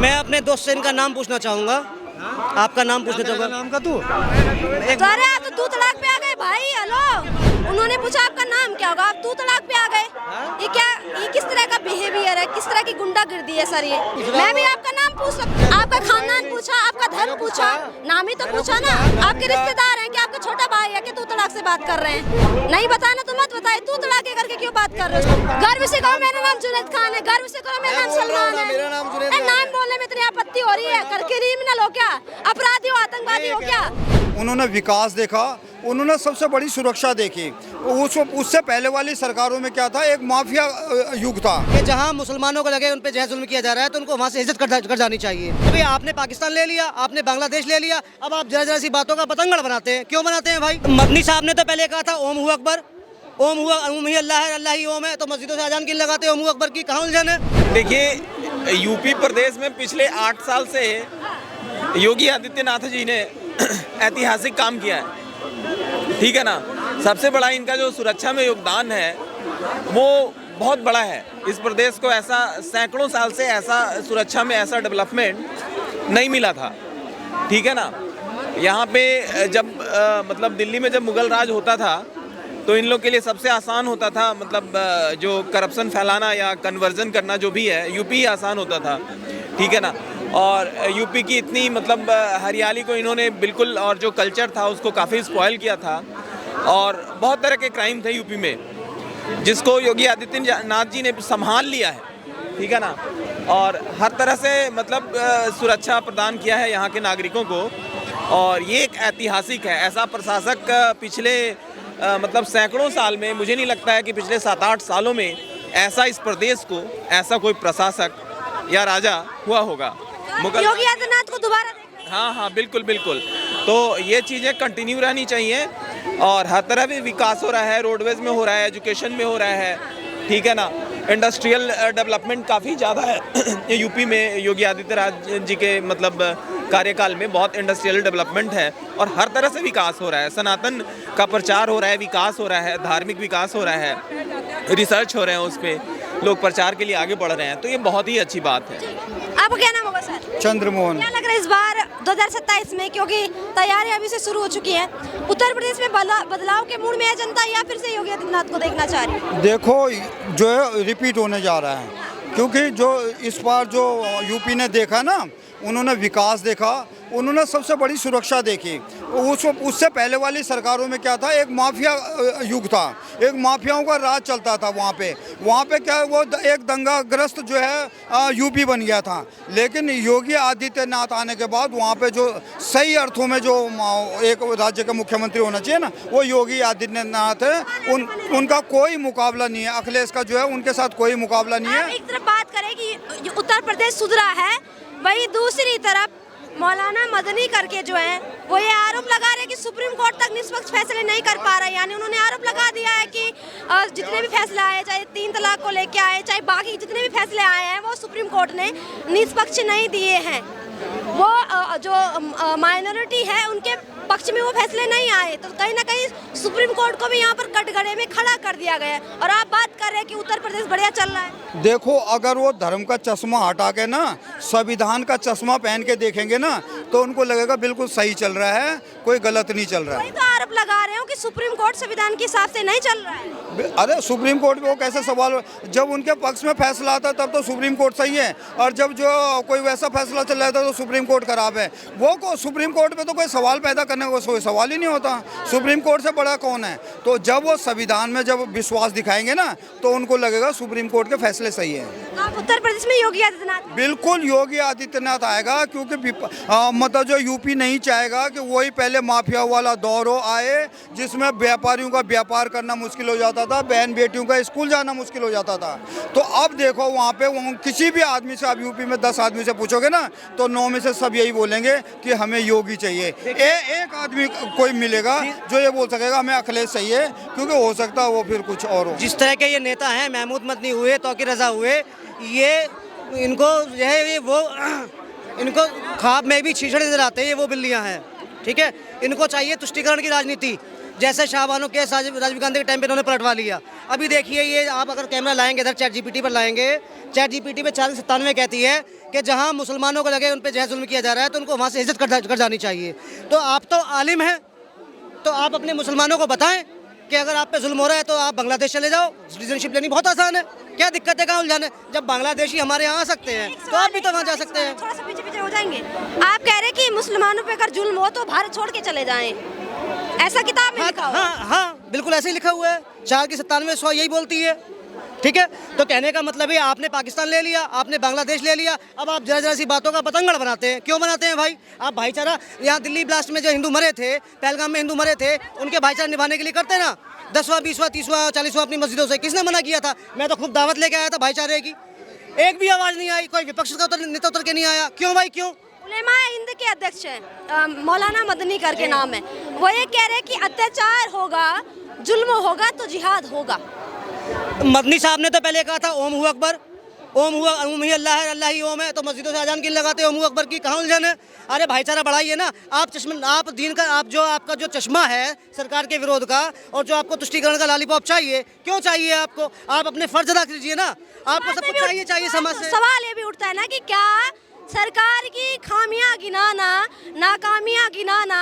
मैं अपने दोस्त से इनका नाम पूछना चाहूँगा। आपका नाम पूछना चाहूँगा। नाम का तू अरे आप तो तू तलाक पे आ गए भाई। हेलो, उन्होंने पूछा आपका नाम क्या होगा, आप तू तलाक पे आ गए। ये क्या, ये किस तरह का बिहेवियर है, किस तरह की गुंडागिर्दी है सर ये। मैं भी आपका नाम पूछ सकती हूँ, आपका खानदान पूछा, आपका धर्म पूछा, नाम ही तो पूछा ना। आपके रिश्तेदार हैं कि आपका छोटा भाई है कि तू तलाक से बात कर रहे हैं। नहीं बताना तो मत बताए, तू तलाक करके क्यों बात कर रहे हो। गर्व से कहो मेरा नाम जुनैद खान है, गर्व से कहो मेरा नाम सलमान है। मेरा नाम जुनैद ए, नाम बोलने में इतनी आपत्ति हो रही है, कर क्रिमिनल हो क्या, अपराधी हो, आतंकवादी हो क्या। उन्होंने विकास देखा, उन्होंने सबसे बड़ी सुरक्षा देखी। उससे पहले वाली सरकारों में क्या था, एक माफिया युग था। कि जहाँ मुसलमानों को लगे उन पे जय जुल्म किया जा रहा है तो उनको वहाँ से इज्जत कर जानी चाहिए। अभी आपने पाकिस्तान ले लिया, आपने बांग्लादेश ले लिया, अब आप जरा जरा सी बातों का पतंगड़ बनाते हैं। क्यों बनाते हैं भाई? मदनी साहब ने तो पहले कहा था ओम हु अकबर, ओम ही अल्लाह है, अल्लाह ही ओम है। तो मस्जिदों से अजान किन लगाते हैं? ओम हु अकबर की कहाँ उलझन है? देखिए, यूपी प्रदेश में पिछले 8 साल से योगी आदित्यनाथ जी ने ऐतिहासिक काम किया है, ठीक है ना। सबसे बड़ा इनका जो सुरक्षा में योगदान है वो बहुत बड़ा है। इस प्रदेश को ऐसा सैकड़ों साल से ऐसा सुरक्षा में ऐसा डेवलपमेंट नहीं मिला था, ठीक है ना। यहाँ पे जब मतलब दिल्ली में जब मुगल राज होता था तो इन लोग के लिए सबसे आसान होता था, मतलब जो करप्शन फैलाना या कन्वर्जन करना जो भी है, यूपी ही आसान होता था, ठीक है ना। और यूपी की इतनी मतलब हरियाली को इन्होंने बिल्कुल, और जो कल्चर था उसको काफ़ी स्पॉइल किया था। और बहुत तरह के क्राइम थे यूपी में जिसको योगी आदित्यनाथ जी ने संभाल लिया है, ठीक है ना। और हर तरह से मतलब सुरक्षा प्रदान किया है यहाँ के नागरिकों को। और ये एक ऐतिहासिक है। ऐसा प्रशासक पिछले मतलब सैकड़ों साल में, मुझे नहीं लगता है कि पिछले 7-8 सालों में ऐसा इस प्रदेश को ऐसा कोई प्रशासक या राजा हुआ होगा। योगी आदित्यनाथ को दोबारा देखना। हाँ, बिल्कुल बिल्कुल। तो ये चीज़ें कंटिन्यू रहनी चाहिए और हर तरह भी विकास हो रहा है, रोडवेज में हो रहा है, एजुकेशन में हो रहा है, ठीक है ना। इंडस्ट्रियल डेवलपमेंट काफ़ी ज़्यादा है यूपी में। योगी आदित्यनाथ जी के मतलब कार्यकाल में बहुत इंडस्ट्रियल डेवलपमेंट है और हर तरह से विकास हो रहा है। सनातन का प्रचार हो रहा है, विकास हो रहा है, धार्मिक विकास हो रहा है, रिसर्च हो रहे हैं, उस पर लोग प्रचार के लिए आगे बढ़ रहे हैं। तो ये बहुत ही अच्छी बात है। आपको क्या नाम होगा सर? चंद्रमोहन। क्या लग रहा है इस बार 2027 में, क्योंकि तैयारी अभी से शुरू हो चुकी है, उत्तर प्रदेश में बदलाव के मूड में है जनता या फिर से योगी आदित्यनाथ को देखना चाह रही है? देखो, जो है रिपीट होने जा रहा है, क्योंकि जो इस बार जो यूपी ने देखा ना, उन्होंने विकास देखा, उन्होंने सबसे बड़ी सुरक्षा देखी। उससे पहले वाली सरकारों में क्या था, एक माफिया युग था, एक माफियाओं का राज चलता था वहाँ पे क्या वो एक दंगाग्रस्त जो है यूपी बन गया था। लेकिन योगी आदित्यनाथ आने के बाद वहाँ पे जो सही अर्थों में जो एक राज्य का मुख्यमंत्री होना चाहिए ना, वो योगी आदित्यनाथ है। उनका कोई मुकाबला नहीं है। अखिलेश का जो है उनके साथ कोई मुकाबला नहीं है। एक तरफ बात करें कि उत्तर प्रदेश सुधरा है, वही दूसरी तरफ मौलाना मदनी करके जो है वो ये आरोप लगा रहे हैं कि सुप्रीम कोर्ट तक निष्पक्ष फैसले नहीं कर पा रहा है। यानी उन्होंने आरोप लगा दिया है कि जितने भी फैसले आए, चाहे 3 तलाक को लेके आए, चाहे बाकी जितने भी फैसले आए हैं, वो सुप्रीम कोर्ट ने निष्पक्ष नहीं दिए हैं। वो जो माइनॉरिटी है उनके पक्ष में वो फैसले नहीं आए। तो कहीं ना कहीं सुप्रीम कोर्ट को भी यहाँ पर कटघरे में खड़ा कर दिया गया है। और आप बात कर रहे हैं कि उत्तर प्रदेश बढ़िया चल रहा है। देखो, अगर वो धर्म का चश्मा हटा के ना संविधान का चश्मा पहन के देखेंगे ना, तो उनको लगेगा बिल्कुल सही चल रहा है, कोई गलत नहीं चल रहा है। वही तो आरोप लगा रहे हो कि सुप्रीम कोर्ट संविधान के हिसाब से नहीं चल रहा है। अरे सुप्रीम कोर्ट पे वो कैसे सवाल, जब उनके पक्ष में फैसला आता है तब तो सुप्रीम कोर्ट सही है, और जब जो कोई वैसा फैसला चल रहा था तो सुप्रीम कोर्ट खराब है। वो को सुप्रीम कोर्ट पे तो कोई सवाल पैदा करने का कोई सवाल ही नहीं होता। सुप्रीम कोर्ट से बड़ा कौन है? तो जब वो संविधान में जब विश्वास दिखाएंगे ना, तो उनको लगेगा सुप्रीम कोर्ट के फैसले सही है। आप उत्तर प्रदेश में योगी आदित्यनाथ? बिल्कुल योगी आदित्यनाथ आएगा, क्योंकि मतलब जो यूपी नहीं चाहेगा कि वही पहले माफिया वाला दौर आए, जिसमें व्यापारियों का व्यापार करना मुश्किल हो जाता था, बहन बेटियों का स्कूल जाना मुश्किल हो जाता था। तो अब देखो वहाँ पे किसी भी आदमी से, आप यूपी में 10 आदमी से पूछोगे ना, तो 9 में से सब यही बोलेंगे कि हमें योगी चाहिए। एक आदमी कोई मिलेगा जो ये बोल सकेगा हमें अखिलेश चाहिए, क्योंकि हो सकता है वो फिर कुछ और हो। जिस तरह के ये नेता हैं, महमूद मदनी हुए, तौकीर रजा हुए, ये इनको जो है ये वो इनको ख्वाब में भी छीछड़ नजर आते हैं। ये वो बिल्लियां हैं, ठीक है। इनको चाहिए तुष्टीकरण की राजनीति, जैसे शाहबानो के राजीव गांधी के टाइम पे इन्होंने पलटवा लिया। अभी देखिए ये आप अगर कैमरा लाएंगे इधर चैट जीपीटी पर लाएंगे, चैट जीपीटी पे 4097 कहती है कि जहां मुसलमानों को लगे उन पे जो है जुल्म किया जा रहा है तो उनको वहां से हिजरत कर जानी चाहिए। तो आप तो आलिम हैं, तो आप अपने मुसलमानों को बताएं कि अगर आप पे जुल्म हो रहा है तो आप बांग्लादेश चले जाओ, सिटीजनशिप लेनी बहुत आसान है, क्या दिक्कत है, कहाँ उलझाना है? जब बांग्लादेशी हमारे यहाँ आ सकते हैं तो आप भी तो वहाँ जा सकते हैं। थोड़ा सा पीछे हो जाएंगे। आप कह रहे हैं कि मुसलमानों पे अगर जुल्म हो तो भारत छोड़ के चले जाएं, ऐसा किताब में लिखा हुआ है। हाँ, बिल्कुल ऐसे ही लिखा हुआ है। 4/97 यही बोलती है। ठीक है, तो कहने का मतलब ये आपने पाकिस्तान ले लिया, आपने बांग्लादेश ले लिया, अब आप जरा सी बातों का पतंगड़ बनाते हैं। क्यों बनाते हैं भाई? आप भाईचारा यहाँ दिल्ली ब्लास्ट में जो हिंदू मरे थे, पहलगाम में हिंदू मरे थे, उनके भाईचारा निभाने के लिए करते ना 10वां 20वां 30वां 40वां अपनी मस्जिदों से किसने मना किया था? मैं तो खूब दावत लेके आया था भाईचारे की, एक भी आवाज़ नहीं आई, कोई विपक्ष का नेता उतर के नहीं आया। क्यों भाई क्यों? उलेमा हिंद के अध्यक्ष हैं मौलाना मदनी करके नाम है, वो ये कह रहे हैं कि अत्याचार होगा, जुल्म होगा तो जिहाद होगा। मदनी साहब ने तो पहले कहा था ओम हु अकबर, ओम ही अल्लाह है, अल्लाह ही ओम है, तो मस्जिदों से अजान क्यों लगाते ओम हु अकबर की? कहाँ उलझन है? अरे भाईचारा बढ़ाइए ना। आप दीन का आपका जो चश्मा है सरकार के विरोध का और जो आपको तुष्टीकरण का लॉलीपॉप चाहिए, क्यों चाहिए आपको? आप अपने फर्ज अदा कीजिए ना, आपको सब कुछ चाहिए समाज से। सवाल ये भी उठता है ना कि क्या सरकार की खामियां गिनाना, नाकामियां गिनाना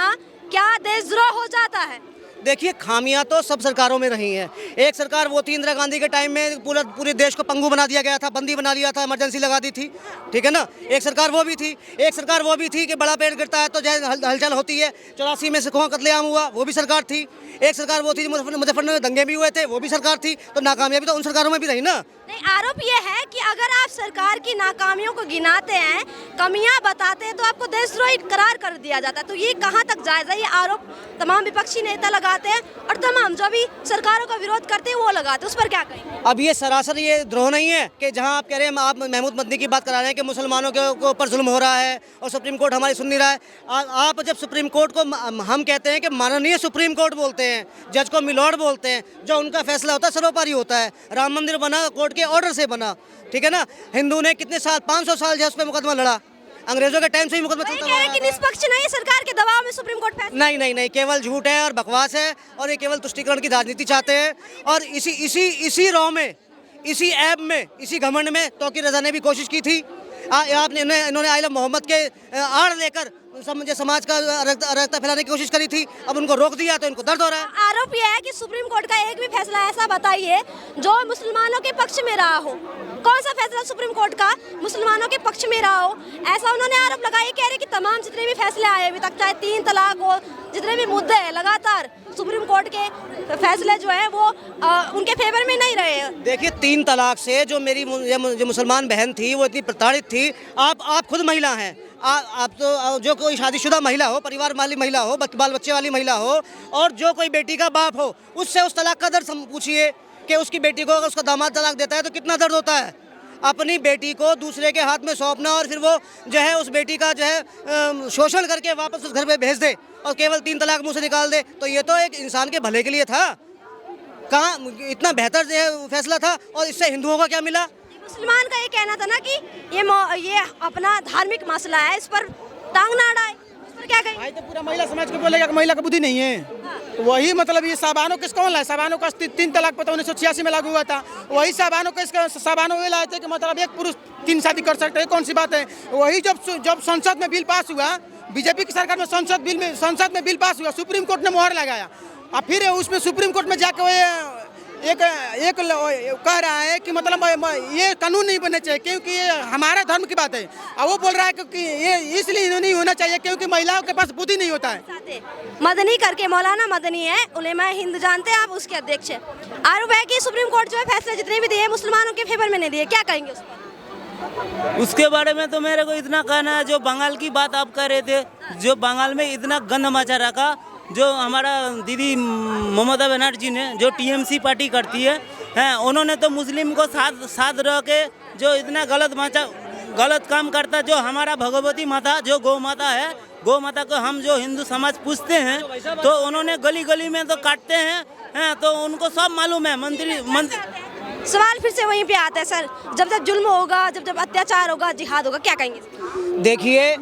क्या देशद्रोह हो जाता है? देखिए खामियां तो सब सरकारों में रही हैं। एक सरकार वो थी इंदिरा गांधी के टाइम में पूरे देश को पंगु बना दिया गया था, बंदी बना लिया था, इमरजेंसी लगा दी थी, ठीक है ना। एक सरकार वो भी थी, एक सरकार वो भी थी कि बड़ा पेड़ गिरता है तो जो हलचल होती है। 84 में सिखों का कत्लेआम हुआ, वो भी सरकार थी। एक सरकार वो थी मुजफ्फरनगर में दंगे भी हुए थे, वो भी सरकार थी। तो नाकामयाबी तो उन सरकारों में भी रही ना। नहीं, आरोप ये है कि अगर आप सरकार की नाकामियों को गिनाते हैं, कमियां बताते हैं, तो आपको देशद्रोही करार कर दिया जाता है। तो ये कहां तक जायज है? ये आरोप तमाम विपक्षी नेता लगाते हैं और तमाम जो भी सरकारों का विरोध करते हैं वो लगाते हैं, उस पर क्या कहेंगे? अब ये सरासर ये द्रोह नहीं है कि जहां आप कह रहे हैं, आप महमूद मदनी की बात करा रहे हैं कि मुसलमानों के ऊपर जुल्म हो रहा है और सुप्रीम कोर्ट हमारी सुन नहीं रहा है। आप जब सुप्रीम कोर्ट को हम कहते हैं कि माननीय सुप्रीम कोर्ट बोलते हैं, जज को मिलॉर्ड बोलते हैं, जो उनका फैसला होता है सर्वोपरि होता है। राम मंदिर बना कोर्ट के ऑर्डर से बना, ठीक है ना। हिंदू ने कितने साल, 500 साल जो उस पर मुकदमा लड़ा, अंग्रेजों के टाइम से ही मुकदमा चलता है कि निष्पक्ष नहीं, सरकार के दबाव में सुप्रीम कोर्ट फैसला। नहीं, केवल झूठ है और बकवास है और ये केवल तुष्टीकरण की राजनीति चाहते हैं। और इसी रॉ में, इसी ऐब में, इसी घमंड में तौकीर रजा ने भी कोशिश की थी। इन्होंने आइला मोहम्मद के आड़ लेकर समाज का अराजकता फैलाने की कोशिश करी थी। अब उनको रोक दिया तो इनको दर्द हो रहा है। आरोप यह है कि सुप्रीम कोर्ट का एक भी फैसला ऐसा बताइए जो मुसलमानों के पक्ष में रहा हो। कौन सा फैसला सुप्रीम कोर्ट का मुसलमानों के पक्ष में रहा हो, ऐसा उन्होंने आरोप लगाया। कह रहे कि तमाम जितने भी फैसले आए अभी तक, चाहे 3 तलाक हो, जितने भी मुद्दे हैं, लगातार सुप्रीम कोर्ट के फैसले जो है वो उनके फेवर में नहीं रहे। देखिए 3 तलाक से जो मेरी जो मुसलमान बहन थी वो इतनी प्रताड़ित थी। आप खुद महिला हैं, आप तो जो कोई शादीशुदा महिला हो, परिवार वाली महिला हो, बाल बच्चे वाली महिला हो और जो कोई बेटी का बाप हो, उससे उस तलाक का दर्द पूछिए कि उसकी बेटी को अगर उसका दामाद तलाक देता है तो कितना दर्द होता है। अपनी बेटी को दूसरे के हाथ में सौंपना और फिर वो जो है उस बेटी का जो है शोषण करके वापस उस घर पे भेज दे और केवल 3 तलाक मुंह से निकाल दे, तो ये तो एक इंसान के भले के लिए था। कहाँ इतना बेहतर जो है फैसला था और इससे हिंदुओं का क्या मिला? मुसलमान का ये कहना था ना कि ये अपना धार्मिक मसला है, इस पर टांग ना अड़ाए, इस पर क्या कहें? भाई तो पूरा महिला समाज को बोलेगा कि महिला का बुद्धि नहीं है। तो वही मतलब ये साबानो किस कौन लाए? साबानो का 3 तलाक पता 1986 में लागू हुआ था। वही साबानो का इसका साबानो ये लाए थे कि मतलब एक पुरुष 3 शादी कर सकते हैं, कौन सी बात है? वही जब संसद में बिल पास हुआ, बीजेपी की सरकार में संसद में बिल पास हुआ, सुप्रीम कोर्ट ने मोहर लगाया और फिर उसमें सुप्रीम कोर्ट में जाकर एक कह रहा है कि मतलब ये कानून नहीं बनना चाहिए क्योंकि ये हमारे धर्म की बात है। और वो बोल रहा है कि ये इसलिए नहीं होना चाहिए क्योंकि महिलाओं के पास बुद्धि नहीं होता है। मदनी करके मौलाना मदनी है, उलेमा हिंद जानते हैं आप, उसके अध्यक्ष है। आरोप है कि सुप्रीम कोर्ट जो है फैसले जितने भी दिए मुसलमानों के फेवर में नहीं दिए, क्या कहेंगे उस पर? उसके बारे में तो मेरे को इतना कहना है, जो बंगाल की बात आप कर रहे थे, जो बंगाल में इतना गंद मचा रखा, जो हमारा दीदी ममता बनर्जी ने जो टीएमसी पार्टी करती है, उन्होंने तो मुस्लिम को साथ रह के जो इतना गलत काम करता, जो हमारा भगवती माता जो गौ माता है, गौ माता को हम जो हिंदू समाज पूछते हैं तो उन्होंने गली गली में तो काटते हैं, तो उनको सब मालूम है। मंत्री सवाल फिर से वहीं पे आता है सर, जब जुल्म होगा, जब अत्याचार होगा, जिहाद होगा, क्या कहेंगे? देखिए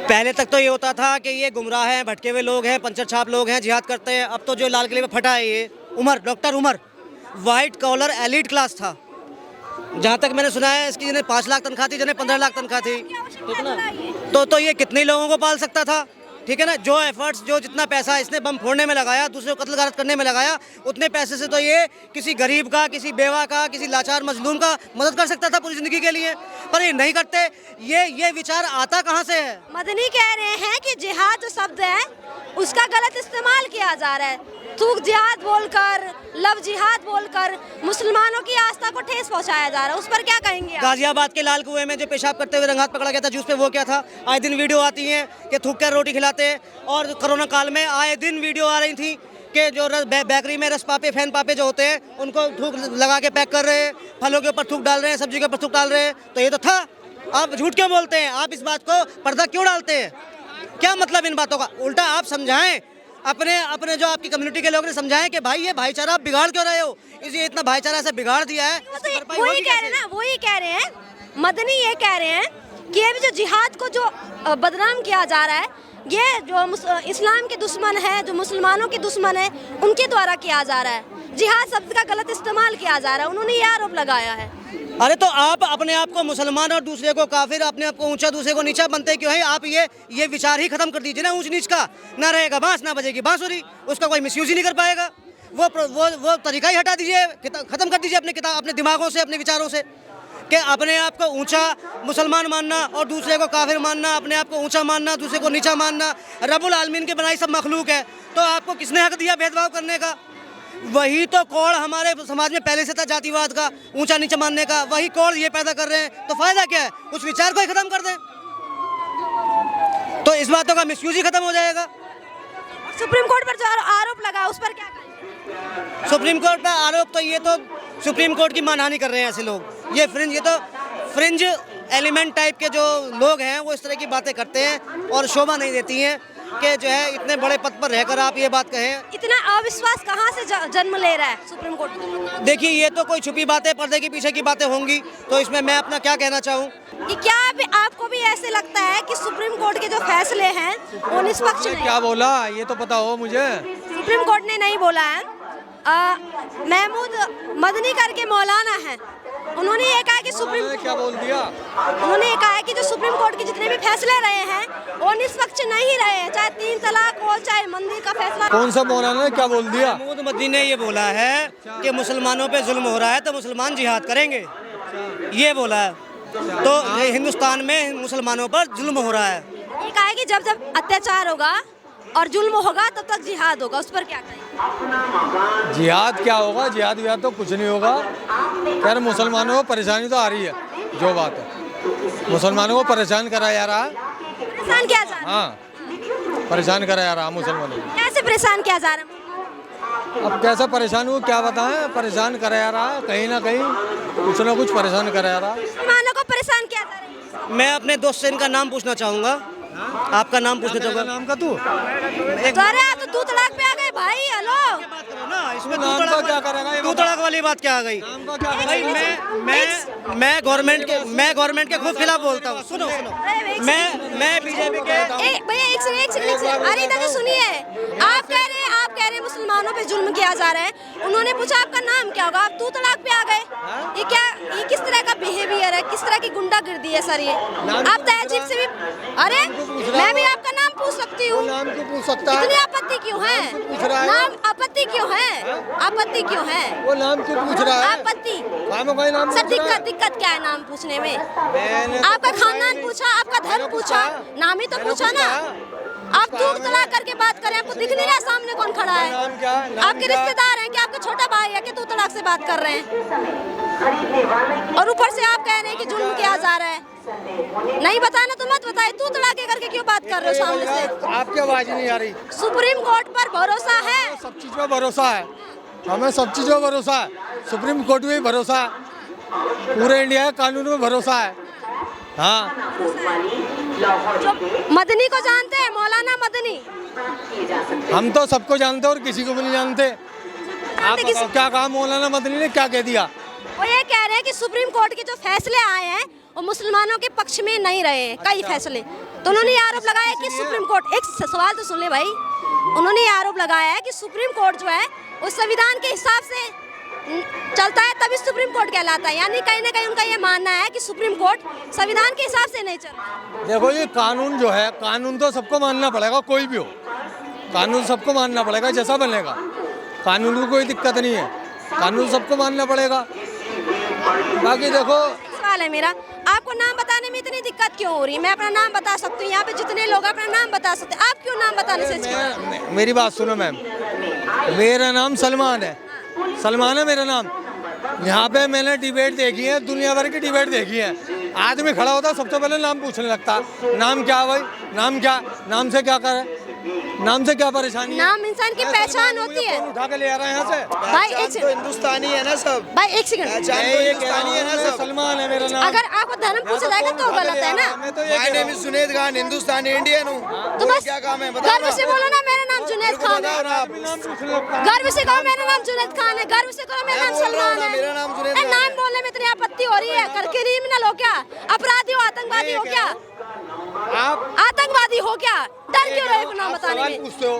पहले तक तो ये होता था कि ये गुमराह हैं, भटके हुए लोग हैं, पंचर छाप लोग हैं, जिहाद करते हैं। अब तो जो लाल किले में फटा है ये doctor Umar, white collar elite class था। जहाँ तक मैंने सुना है इसकी जिन्हें 5 लाख तनख्वाह थी, जिन्हें 15 लाख तनख्वाह थी, ठीक है ना। तो ये कितने लोगों को पाल सकता था, ठीक है ना। जो एफर्ट्स, जो जितना पैसा इसने बम फोड़ने में लगाया, दूसरे को कत्ल गारत करने में लगाया, उतने पैसे से तो ये किसी गरीब का, किसी बेवा का, किसी लाचार मजलूम का मदद कर सकता था पूरी ज़िंदगी के लिए, पर ये नहीं करते। ये विचार आता कहाँ से है? मदनी कह रहे हैं कि जिहाद जो शब्द है उसका गलत इस्तेमाल किया जा रहा है। थूक जिहाद बोलकर, लव जिहाद बोलकर मुसलमानों की आस्था को ठेस पहुंचाया जा रहा है, उस पर क्या कहेंगे आप? गाजियाबाद के लाल कुएं में जो पेशाब करते हुए रंगात पकड़ा गया था जूस पे, वो क्या था? आए दिन वीडियो आती हैं कि थूक कर रोटी खिलाते हैं, और कोरोना काल में आए दिन वीडियो आ रही थी कि जो बेकरी में रस पापे, फैन पापे जो होते हैं उनको थूक लगा के पैक कर रहे हैं, फलों के ऊपर थूक डाल रहे हैं, सब्जी के ऊपर थूक डाल रहे हैं। तो ये तो था। आप झूठ क्यों बोलते हैं? आप इस बात को पर्दा क्यों डालते हैं? क्या मतलब इन बातों का? उल्टा आप समझाएं, अपने जो आपकी कम्युनिटी के लोग ने समझाएं कि भाई ये भाईचारा आप बिगाड़ क्यों रहे हो, इसलिए इतना भाईचारा से बिगाड़ दिया है। वही कह रहे हैं ना, वही कह रहे हैं, मदनी ये कह रहे हैं कि ये भी जो जिहाद को जो बदनाम किया जा रहा है, ये जो इस्लाम के दुश्मन है, जो मुसलमानों के दुश्मन है, उनके द्वारा किया जा रहा है। जिहाद शब्द का गलत इस्तेमाल किया जा रहा है, उन्होंने ये आरोप लगाया है। अरे तो आप अपने आप को मुसलमान और दूसरे को काफिर, अपने आप को ऊंचा दूसरे को नीचा बनते क्यों हैं? आप ये विचार ही खत्म कर दीजिए ना। ऊंच नीच का ना रहेगा बांस, ना बजेगी बांसुरी, उसका कोई मिसयूज ही नहीं कर पाएगा। वो तरीका ही हटा दीजिए, खत्म कर दीजिए अपने दिमागों से, अपने विचारों से, कि अपने आप को ऊंचा मुसलमान मानना और दूसरे को काफिर मानना, अपने आप को ऊंचा मानना, दूसरे को नीचा मानना। रब्बुल आलमीन की बनाई सब मखलूक है, तो आपको किसने हक दिया भेदभाव करने का? वही तो कोड़ हमारे समाज में पहले से था, जातिवाद का, ऊंचा नीचा मानने का। वही कोड़ ये पैदा कर रहे हैं, तो फायदा क्या है? उस विचार को ही खत्म कर दें, तो इस बातों का मिसयूज ही खत्म हो जाएगा। सुप्रीम कोर्ट पर जो आरोप लगा उस पर क्या कहेंगे? सुप्रीम कोर्ट पर आरोप, तो ये तो सुप्रीम कोर्ट की मानहानि कर रहे हैं ऐसे लोग। ये तो फ्रिंज एलिमेंट टाइप के जो लोग हैं वो इस तरह की बातें करते हैं और शोभा नहीं देती हैं कि जो है इतने बड़े पद पर रहकर आप ये बात कहें। इतना अविश्वास कहाँ से जन्म ले रहा है सुप्रीम कोर्ट में? देखिए, ये तो कोई छुपी बातें, पर्दे के पीछे की बातें होंगी, तो इसमें मैं अपना क्या कहना चाहूँ कि क्या आपको भी ऐसे लगता है कि सुप्रीम कोर्ट के जो फैसले हैं वो निष्पक्ष नहीं? क्या बोला ये तो पता हो मुझे। सुप्रीम कोर्ट ने नहीं बोला है। महमूद मदनी करके मौलाना है, उन्होंने ये कहा कि सुप्रीम क्या बोल दिया? उन्होंने ये कहा है कि जो सुप्रीम कोर्ट के जितने भी फैसले रहे हैं वो निष्पक्ष नहीं रहे हैं, चाहे 3 तलाक हो, चाहे मंदिर का फैसला। कौन सा मौलाना ने क्या बोल दिया? महमूद मदनी ने ये बोला है कि मुसलमानों पे जुल्म हो रहा है तो मुसलमान जिहाद करेंगे, ये बोला है। तो हिंदुस्तान में मुसलमानों पर जुल्म हो रहा है। ये कहा है कि जब जब अत्याचार होगा और जुल्म होगा तब तक जिहाद होगा, उस पर क्या कहें? जिहाद क्या होगा? जिहाद तो कुछ नहीं होगा। यार मुसलमानों को परेशानी तो आ रही है, जो बात है मुसलमानों को परेशान करा जा रहा है। परेशान किया जा रहा है? हाँ, परेशान करा जा रहा है मुसलमानों को। कैसे परेशान किया जा रहा है? अब कैसा परेशान हो क्या बताएं? परेशान करा जा रहा है, कहीं ना कहीं कुछ ना कुछ परेशान करा जा रहा है। मुसलमानों को परेशान किया जा रहा है। मैं अपने दोस्त से इनका नाम पूछना चाहूँगा। आपका नाम पूछना चाहूँगा। नाम का तू अरे आप तो 2 तलाक पे आ गए भाई। हेलो, इसमें नाम का क्या करेगा? ये 2 तलाक वाली बात क्या आ गई? नाम का क्या भाई मैं गवर्नमेंट के खूब खिलाफ बोलता हूँ। सुनो मैं बीजेपी के भैया एक सेकंड, अरे इधर तो सुनिए। आप कह रहे हैं मुसलमानों पे जुल्म किया जा रहा है। उन्होंने पूछा आपका नाम क्या होगा, आप 2 तलाक पे आ गए। ये किस तरह का बिहेवियर है, किस तरह की गुंडागर्दी है सर? ये आप तहजीब से भी, अरे मैं भी आपका नाम पूछ सकती हूँ। नाम क्यों पूछ सकता है? इतनी आपत्ति क्यों है? नाम आपत्ति क्यों है? आपत्ति क्यों है? वो नाम क्यों पूछ रहा है? आपत्ति नाम सर, दिक्कत क्या है नाम पूछने में? आपका खानदान पूछा, आपका धर्म पूछा, नाम ही तो पूछा ना। आप 2 तलाक करके बात करें, आपको दिख नहीं रहा सामने कौन खड़ा है? आपके रिश्तेदार हैं कि आपका छोटा भाई है कि 2 तलाक से बात कर रहे हैं? और ऊपर से आप कह रहे हैं कि जुल्म किया जा रहा है। नहीं बताना तो मत बताए, 2 तलाक करके क्यों बात कर रहे हो सामने से? आपकी आवाज नहीं आ रही। सुप्रीम कोर्ट पर भरोसा है? सब चीज पर भरोसा है, हमें सब चीजों पर भरोसा है। सुप्रीम कोर्ट में भी भरोसा है, पूरे इंडिया के कानून में भरोसा है। हाँ, जो मदनी को जानते हैं, मौलाना मदनी? हम तो सबको जानते हैं और किसी को भी नहीं जानते। आप बताओ क्या कहा मौलाना मदनी ने, क्या कह दिया? वो ये कह रहे हैं कि सुप्रीम कोर्ट के जो फैसले आए हैं वो मुसलमानों के पक्ष में नहीं रहे हैं, कई फैसले। तो उन्होंने ये आरोप लगाया कि सुप्रीम कोर्ट, एक सवाल तो सुन ले भाई, उन्होंने ये आरोप लगाया है कि सुप्रीम कोर्ट जो है वो संविधान के हिसाब से चलता है तभी सुप्रीम कोर्ट कहलाता है। यानी कहीं ना कहीं उनका ये मानना है कि सुप्रीम कोर्ट संविधान के हिसाब से नहीं चल रहा है। देखो ये कानून जो है, कानून तो सबको मानना पड़ेगा, कोई भी हो कानून सबको मानना पड़ेगा, जैसा बनेगा कानून को कोई दिक्कत नहीं है, कानून सबको मानना पड़ेगा। बाकी देखो सवाल है मेरा, आपको नाम बताने में इतनी दिक्कत क्यों हो रही है? मैं अपना नाम बता सकती हूँ, यहाँ पे जितने लोग अपना नाम बता सकते हैं, आप क्यों नाम बताने से हिचकिचाते हैं? मेरी बात सुनो मैम, मेरा नाम सलमान है, सलमान है मेरा नाम। यहाँ पे मैंने डिबेट देखी है, दुनिया भर की डिबेट देखी है। आदमी खड़ा होता सबसे पहले नाम पूछने लगता, नाम क्या भाई, नाम क्या, नाम से क्या करे, नाम से क्या परेशानी है? नाम इंसान की पहचान होती है। उठा के ले आ रहे हैं यहाँ से। भाई एक तो हिंदुस्तानी है ना सब, भाई एक सेकंड, पहचान तो हिंदुस्तानी है ना सब। सलमान है मेरा नाम। अगर आपको धर्म पूछा जाएगा तो गलत है ना। My name is Junaid Khan, Hindustani Indian हूँ। तो बस क्या काम है बताओ गर्व से बोलो ना मेरा नाम जुनैद खान है। गर्व से कहो मेरा नाम जुनैद खान है, गर्व से कहो मेरा नाम सलमान है। मेरा नाम जुनैद ए, नाम बोलने में इतनी आपत्ति हो रही है? कर क्रिमिनल हो क्या, अपराधी हो, आतंकवादी हो क्या, आप आतंकवादी हो क्या? डर क्यों रहे हो नाम बताने सवाल में? पूछते हो,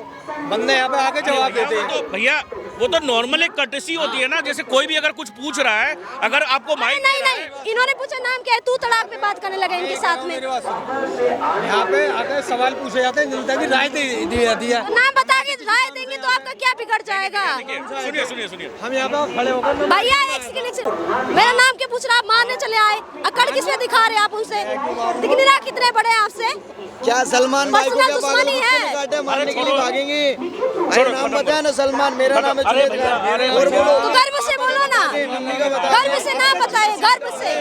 बंदे यहाँ पे आके जवाब देते हैं। तो भैया वो तो नॉर्मल एक कर्टेसी होती है ना, जैसे कोई भी अगर कुछ पूछ रहा है, अगर आपको माइक नहीं नहीं, इन्होंने पूछा नाम क्या है, तू तड़ाक पे बात करने लगे इनके साथ में। मेरी बात सुनो, यहाँ पे आके सवाल पूछे जाते हैं, जनता की राय दी जाती है। नाम बता के राय देंगे तो आपका क्या बिगड़ जाएगा? सुनिए सुनिए सुनिए, हम यहाँ पे खड़े होकर भैया एक सेकंड, एक सेकंड, मेरा नाम क्या पूछ रहा, आप मारने चले आए, अकड़ किसमें दिखा रहे आप उनसे? दिख नहीं रहा कितने बड़े हैं आपसे? क्या सलमान भाई को पर्सनल क्या दुश्मनी है। काटे मारने के लिए भागेंगे? अरे नाम बताया ना सलमान, मेरा नाम है जुनैद खान। और बोलो तो गर्व से बोलो ना, गर्व से नाम बताए, गर्व से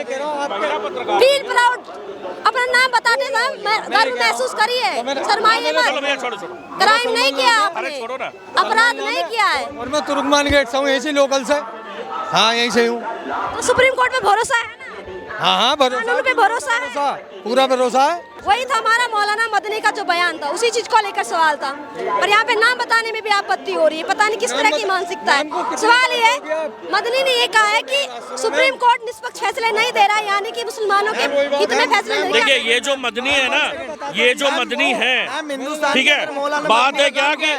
फील प्राउड, अपना नाम बताते समय गर्व महसूस करिए, शर्माइए चलो मत। भैया छोड़ो छोड़ो, क्राइम नहीं किया आपने, छोड़ो ना। अपराध नहीं किया है, और मैं तुर्कमान गेट से हूँ, यहीं से लोकल से। हाँ यहीं से हूँ। तो सुप्रीम कोर्ट में भरोसा है ना? हाँ कानून पे भरोसा है। पूरा भरोसा है। वही था हमारा मौलाना मदनी का जो बयान था, उसी चीज को लेकर सवाल था। और यहाँ पे नाम बताने में भी आपत्ति हो रही है, पता नहीं किस तरह की मानसिकता है। सवाल ये है, मदनी ने ये कहा है कि सुप्रीम कोर्ट निष्पक्ष फैसले नहीं दे रहा है, यानी कि मुसलमानों के हित में फैसले नहीं। देखिए ये जो मदनी है ना, ये जो मदनी है, ठीक है, बात है क्या कि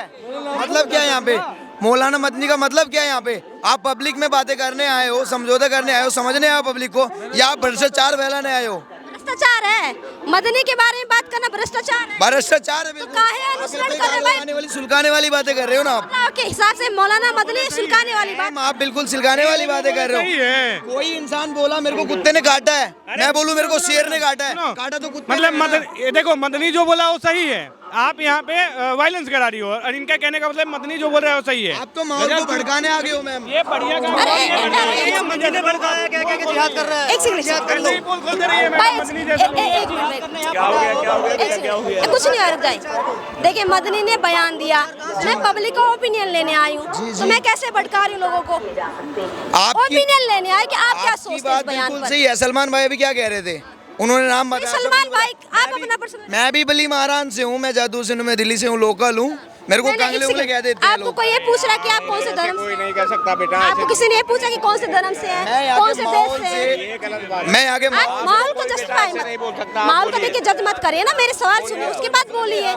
मतलब क्या है यहाँ पे? मौलाना मदनी का मतलब क्या है यहाँ पे? आप पब्लिक में बातें करने आए हो, समझौता करने आए हो, समझने आए हो पब्लिक को, या आप भ्रष्टाचार फैलाने आए हो? भ्रष्टाचार है, मदनी के बारे में बात करना भ्रष्टाचार है। भ्रष्टाचार है तो काहे अनुसरण कर रहे भाई? आने वाली सुलगाने वाली बातें कर रहे हो ना आप। अल्लाह के हिसाब से मौलाना मदनी सुलगाने वाली बात। आप बिल्कुल सिलगाने वाली बातें कर रहे हो। कोई इंसान बोला मेरे को कुत्ते ने काटा है, मैं बोलूं मेरे को शेर ने काटा है, काटा तो कुत्ते मतलब ने। ये देखो मदनी जो बोला वो सही है, आप यहाँ पे वायलेंस करा रही हो, और इनका कहने का मतलब मदनी जो बोल रहा है वो सही है। आप तो माहौल को भड़काने आ गए हो मैम। ये बढ़िया काम मदनी ने भड़काया, क्या क्या जिहाद कर रहा है? एक सेकंड, जिहाद कर लो। खोलते रहिए भाई, मैडम, मदनी जैसा कुछ नहीं आ जाए। देखिए मदनी ने बयान दिया, मैं पब्लिक का ओपिनियन लेने आई हूँ, तो मैं कैसे भड़का रही हूँ लोगों को? ओपिनियन लेने आए कि आप क्या सोचते हैं इस बयान बिल्कुल पर? सही है। सलमान भाई अभी क्या कह रहे थे? उन्होंने नाम बताया। सलमान भाई आप अपना पर्सनल, मैं भी बली महारान से हूँ, मैं जादू सिंह में दिल्ली से हूँ, लोकल हूँ। मेरे को कांगले उंगले कह देते हैं आपको लोग। कोई ये पूछ रहा है कि आप कौन से धर्म से? नहीं कह सकता बेटा, आपको किसी ने ये पूछा कि कौन से धर्म से मैं है, यहाँ कौन के से माहौल देश से है? से, मैं आगे आप माहौल को जस्टिफाई मत, माहौल को देखिए जज मत करिए ना, मेरे सवाल सुनिए उसके बाद बोलिए।